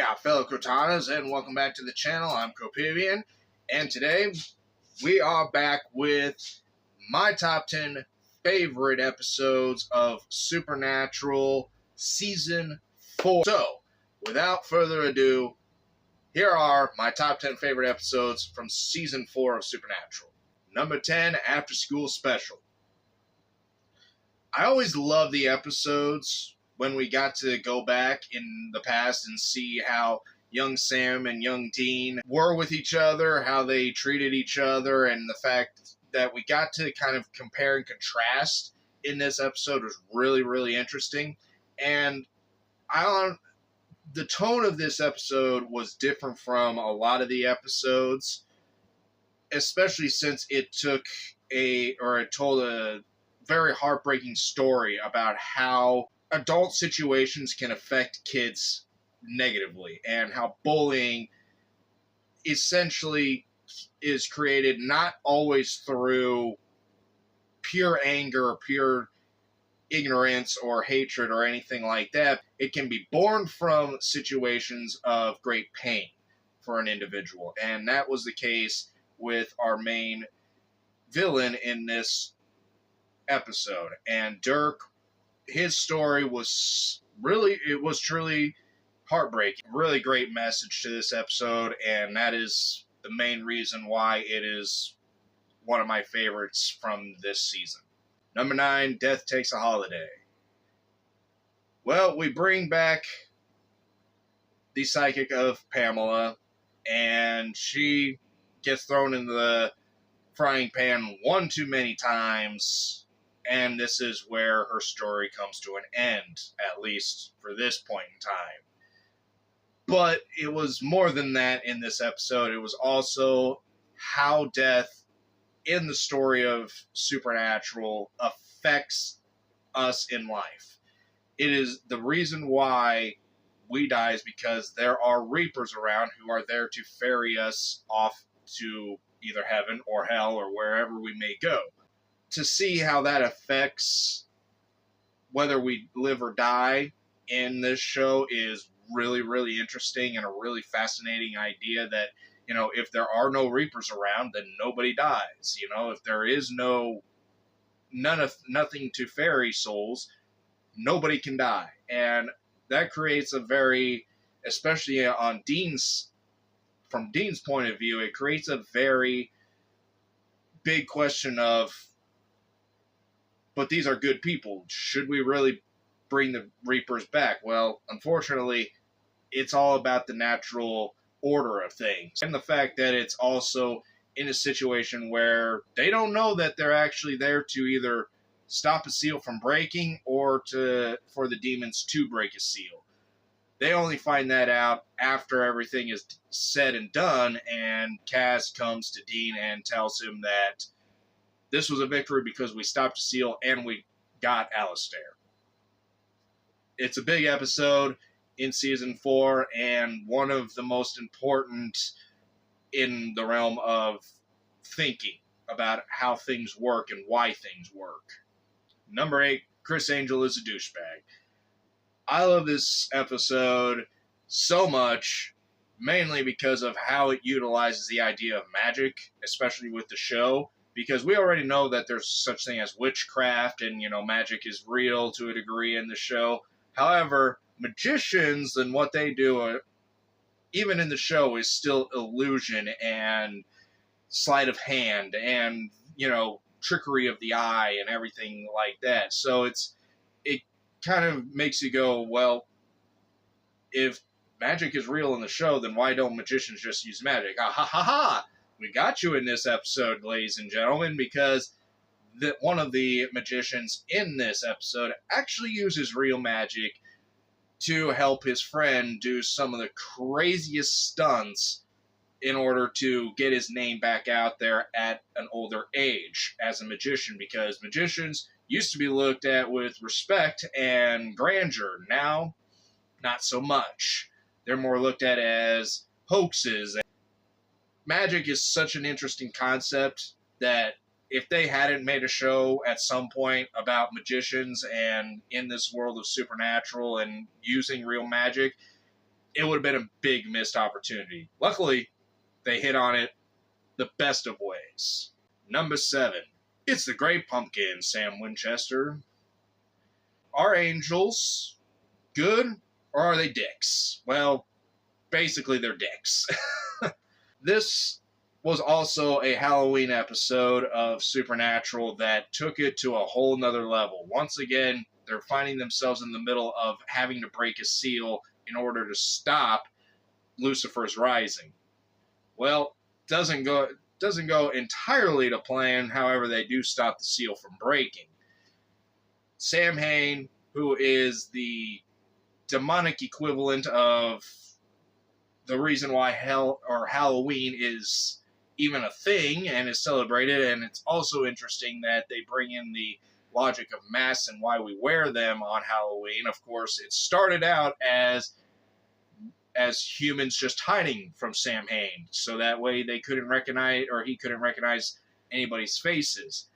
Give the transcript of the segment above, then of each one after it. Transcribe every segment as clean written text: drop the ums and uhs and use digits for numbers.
Yeah, fellow Cortanas, and welcome back to the channel. I'm Copivian, and today we are back with my top 10 favorite episodes of Supernatural Season 4. So, without further ado, here are my top 10 favorite episodes from Season 4 of Supernatural. Number 10, After School Special. I always love the episodes when we got to go back in the past and see how young Sam and young Dean were with each other, how they treated each other, and the fact that we got to kind of compare and contrast in this episode was really, really interesting. And the tone of this episode was different from a lot of the episodes, especially since it told a very heartbreaking story about how adult situations can affect kids negatively and how bullying essentially is created not always through pure anger or pure ignorance or hatred or anything like that. It can be born from situations of great pain for an individual, and that was the case with our main villain in this episode. And Dirk, his story was truly heartbreaking. Really great message to this episode, and that is the main reason why it is one of my favorites from this season. Number 9, Death Takes a Holiday. Well, we bring back the psychic of Pamela, and she gets thrown into the frying pan one too many times, and this is where her story comes to an end, at least for this point in time. But it was more than that in this episode. It was also how death in the story of Supernatural affects us in life. It is the reason why we die is because there are reapers around who are there to ferry us off to either heaven or hell or wherever we may go. To see how that affects whether we live or die in this show is really, really interesting and a really fascinating idea that, if there are no reapers around, then nobody dies. If there is nothing to ferry souls, nobody can die. And that creates especially from Dean's point of view, it creates a very big question of, but these are good people. Should we really bring the Reapers back? Well, unfortunately, it's all about the natural order of things. And the fact that it's also in a situation where they don't know that they're actually there to either stop a seal from breaking or for the demons to break a seal. They only find that out after everything is said and done, and Cass comes to Dean and tells him that this was a victory because we stopped a seal and we got Alistair. It's a big episode in Season 4 and one of the most important in the realm of thinking about how things work and why things work. Number 8, Criss Angel is a douchebag. I love this episode so much, mainly because of how it utilizes the idea of magic, especially with the show. Because we already know that there's such thing as witchcraft and, magic is real to a degree in the show. However, magicians and what they do, even in the show, is still illusion and sleight of hand and, trickery of the eye and everything like that. So it kind of makes you go, well, if magic is real in the show, then why don't magicians just use magic? Ah, ha, ha, ha! We got you in this episode, ladies and gentlemen, because one of the magicians in this episode actually uses real magic to help his friend do some of the craziest stunts in order to get his name back out there at an older age as a magician, because magicians used to be looked at with respect and grandeur. Now, not so much. They're more looked at as hoaxes. Magic is such an interesting concept that if they hadn't made a show at some point about magicians and in this world of Supernatural and using real magic, it would have been a big missed opportunity. Luckily, they hit on it the best of ways. Number 7. It's the Great Pumpkin, Sam Winchester. Are angels good, or are they dicks? Well, basically they're dicks. This was also a Halloween episode of Supernatural that took it to a whole nother level. Once again, they're finding themselves in the middle of having to break a seal in order to stop Lucifer's rising. Well, doesn't go entirely to plan. However, they do stop the seal from breaking. Samhain, who is the demonic equivalent of the reason why Halloween is even a thing and is celebrated, and it's also interesting that they bring in the logic of masks and why we wear them on Halloween. Of course, it started out as humans just hiding from Samhain, so that way they couldn't recognize, or he couldn't recognize anybody's faces.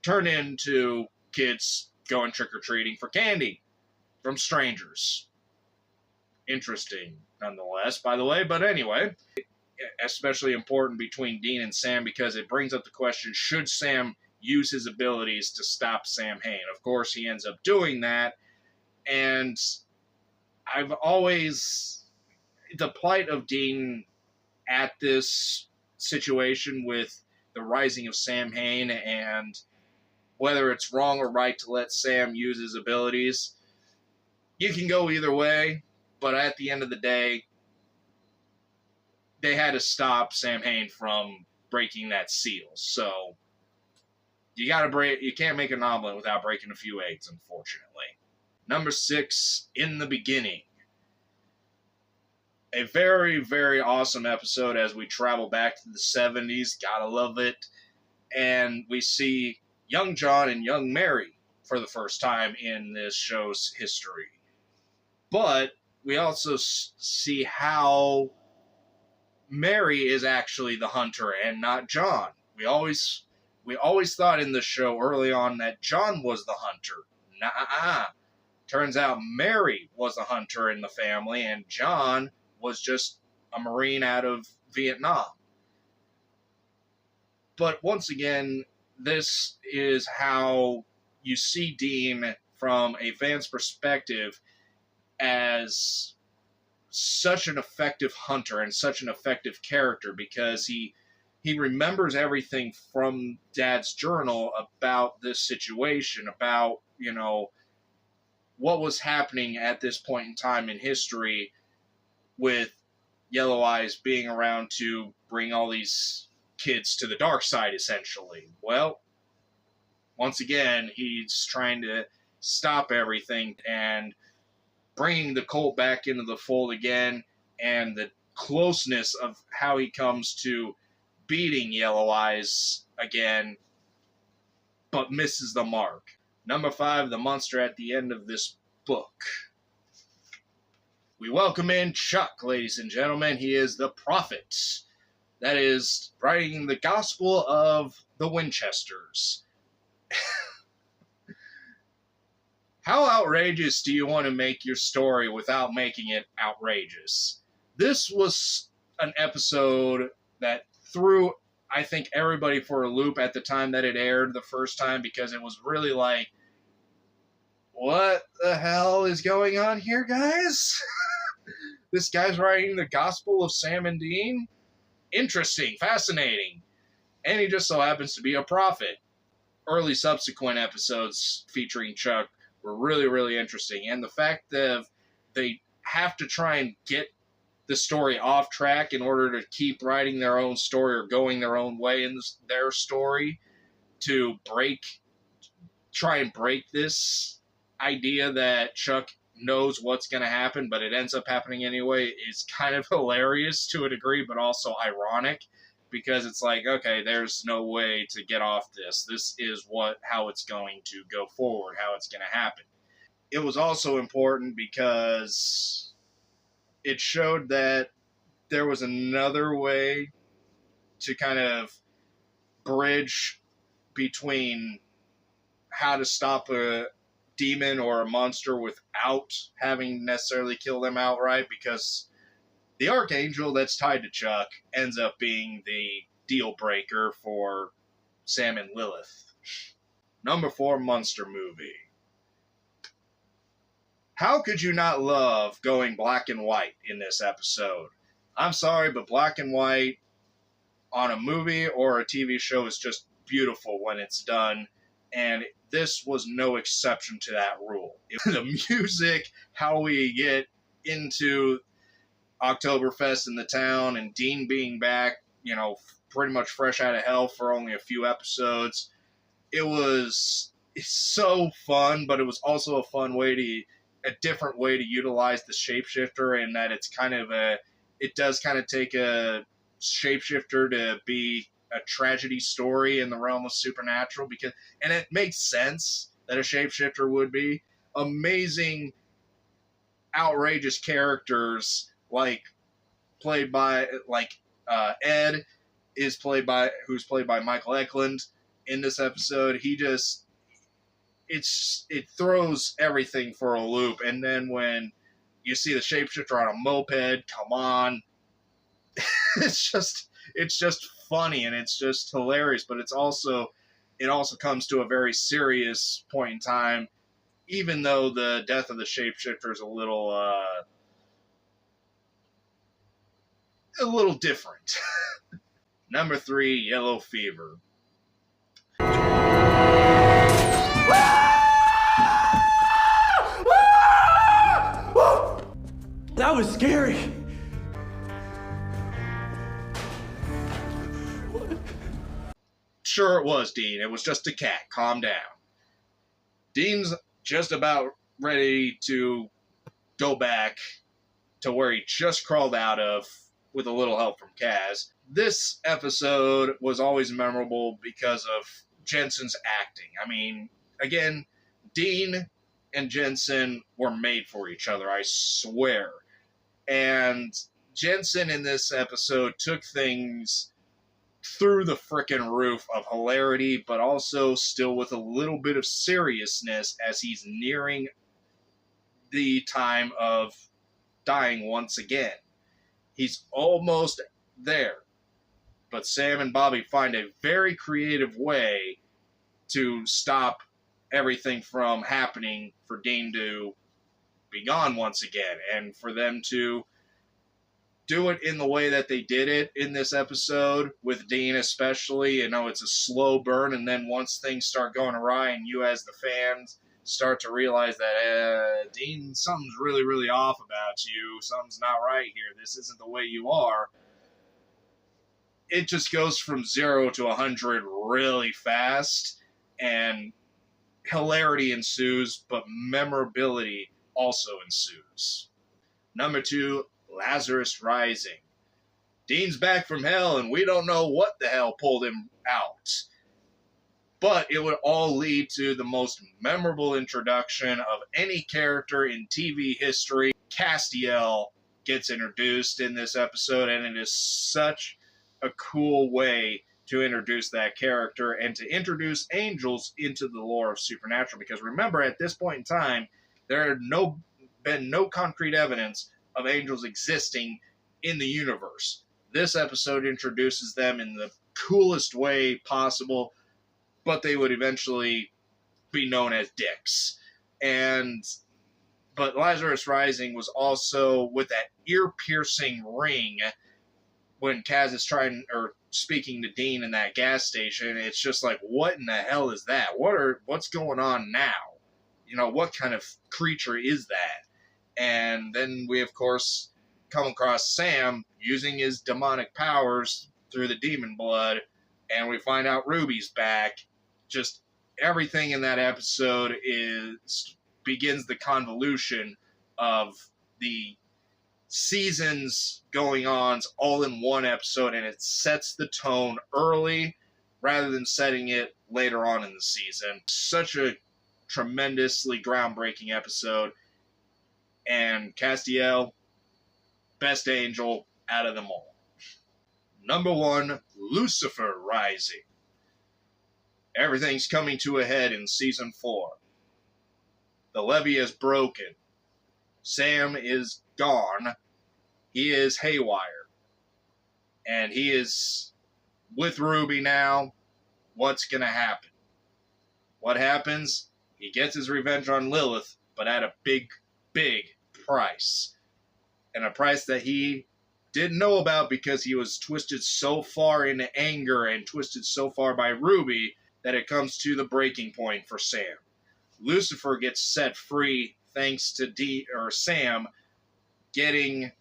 Turned into kids going trick-or-treating for candy from strangers. Interesting, nonetheless, by the way. But anyway, especially important between Dean and Sam because it brings up the question, should Sam use his abilities to stop Samhain? Of course, he ends up doing that, and I've always... the plight of Dean at this situation with the rising of Samhain and whether it's wrong or right to let Sam use his abilities, you can go either way, but at the end of the day, they had to stop Samhain from breaking that seal. So you can't make an omelet without breaking a few eggs, unfortunately. Number 6, In the Beginning. A very, very awesome episode as we travel back to the 70s. Gotta love it. And we see young John and young Mary for the first time in this show's history. But we also see how Mary is actually the hunter and not John. We always thought in the show early on that John was the hunter. Nuh-uh. Turns out Mary was the hunter in the family, and John was just a Marine out of Vietnam. But once again, this is how you see Dean from a fan's perspective as such an effective hunter and such an effective character because he remembers everything from Dad's journal about this situation, about, what was happening at this point in time in history with Yellow Eyes being around to bring all these kids to the dark side, essentially. Well, once again, he's trying to stop everything and bringing the cult back into the fold again, and the closeness of how he comes to beating Yellow Eyes again, but misses the mark. Number 5, the monster at the end of this book. We welcome in Chuck, ladies and gentlemen. He is the prophet. That is, writing the gospel of the Winchesters. How outrageous do you want to make your story without making it outrageous? This was an episode that threw, I think, everybody for a loop at the time that it aired the first time, because it was really like, what the hell is going on here, guys? This guy's writing the Gospel of Sam and Dean? Interesting, fascinating. And he just so happens to be a prophet. Early subsequent episodes featuring Chuck were really, really interesting. And the fact that they have to try and get the story off track in order to keep writing their own story or going their own way in their story to try and break this idea that Chuck knows what's going to happen, but it ends up happening anyway, is kind of hilarious to a degree, but also ironic, because it's like, okay, there's no way to get off this. This is how it's going to go forward, how it's going to happen. It was also important because it showed that there was another way to kind of bridge between how to stop demon or a monster without having necessarily kill them outright, because the Archangel that's tied to Chuck ends up being the deal breaker for Sam and Lilith. Number 4 monster movie. How could you not love going black and white in this episode? I'm sorry, but black and white on a movie or a TV show is just beautiful when it's done, and this was no exception to that rule. The music, how we get into Oktoberfest in the town, and Dean being back, pretty much fresh out of hell for only a few episodes. It's so fun, but it was also a different way to utilize the shapeshifter, in that it does kind of take a shapeshifter to be a tragedy story in the realm of supernatural, and it makes sense that a shapeshifter would be. Amazing, outrageous characters Ed who's played by Michael Eklund in this episode. It throws everything for a loop, and then when you see the shapeshifter on a moped, come on, it's just funny, and it's just hilarious, but it also comes to a very serious point in time, even though the death of the shapeshifter is a little different. Number 3, Yellow Fever. That was scary. Sure it was, Dean. It was just a cat. Calm down. Dean's just about ready to go back to where he just crawled out of with a little help from Kaz. This episode was always memorable because of Jensen's acting. I mean, again, Dean and Jensen were made for each other, I swear. And Jensen in this episode took things through the frickin' roof of hilarity, but also still with a little bit of seriousness as he's nearing the time of dying once again. He's almost there. But Sam and Bobby find a very creative way to stop everything from happening for Dean to be gone once again, and for them to do it in the way that they did it in this episode, with Dean especially. It's a slow burn, and then once things start going awry and you as the fans start to realize that, Dean, something's really, really off about you. Something's not right here. This isn't the way you are. It just goes from 0 to 100 really fast, and hilarity ensues, but memorability also ensues. Number 2, Lazarus Rising. Dean's back from hell, and we don't know what the hell pulled him out. But it would all lead to the most memorable introduction of any character in TV history. Castiel gets introduced in this episode, and it is such a cool way to introduce that character and to introduce angels into the lore of Supernatural. Because remember, at this point in time, there had been no concrete evidence of angels existing in the universe. This episode introduces them in the coolest way possible, but they would eventually be known as dicks. But Lazarus Rising was also with that ear-piercing ring when Kaz is speaking to Dean in that gas station. It's just like, what in the hell is that? What's going on now? What kind of creature is that? And then we, of course, come across Sam using his demonic powers through the demon blood, and we find out Ruby's back. Just everything in that episode begins the convolution of the seasons going on all in one episode, and it sets the tone early rather than setting it later on in the season. Such a tremendously groundbreaking episode, and Castiel, best angel out of them all. Number 1, Lucifer Rising. Everything's coming to a head in Season 4. The levee is broken. Sam is gone. He is haywire. And he is with Ruby now. What's going to happen? What happens? He gets his revenge on Lilith, but at a big, big price. And a price that he didn't know about because he was twisted so far into anger and twisted so far by Ruby that it comes to the breaking point for Sam. Lucifer gets set free thanks to Sam getting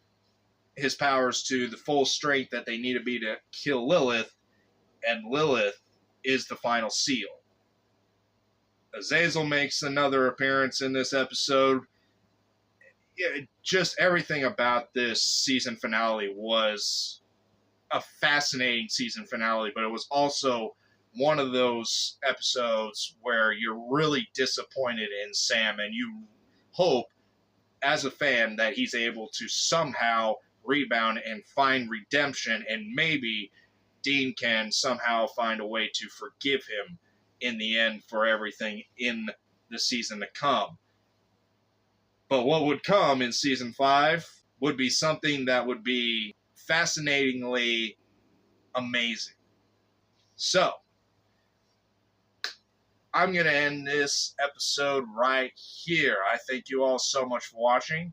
his powers to the full strength that they need to be to kill Lilith, and Lilith is the final seal. Azazel makes another appearance in this episode. Just everything about this season finale was a fascinating season finale, but it was also one of those episodes where you're really disappointed in Sam, and you hope, as a fan, that he's able to somehow rebound and find redemption, and maybe Dean can somehow find a way to forgive him in the end for everything in the season to come. But what would come in Season 5 would be something that would be fascinatingly amazing. So, I'm going to end this episode right here. I thank you all so much for watching.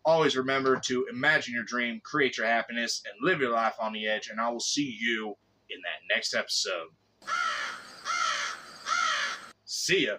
Always remember to imagine your dream, create your happiness, and live your life on the edge, and I will see you in that next episode. See ya.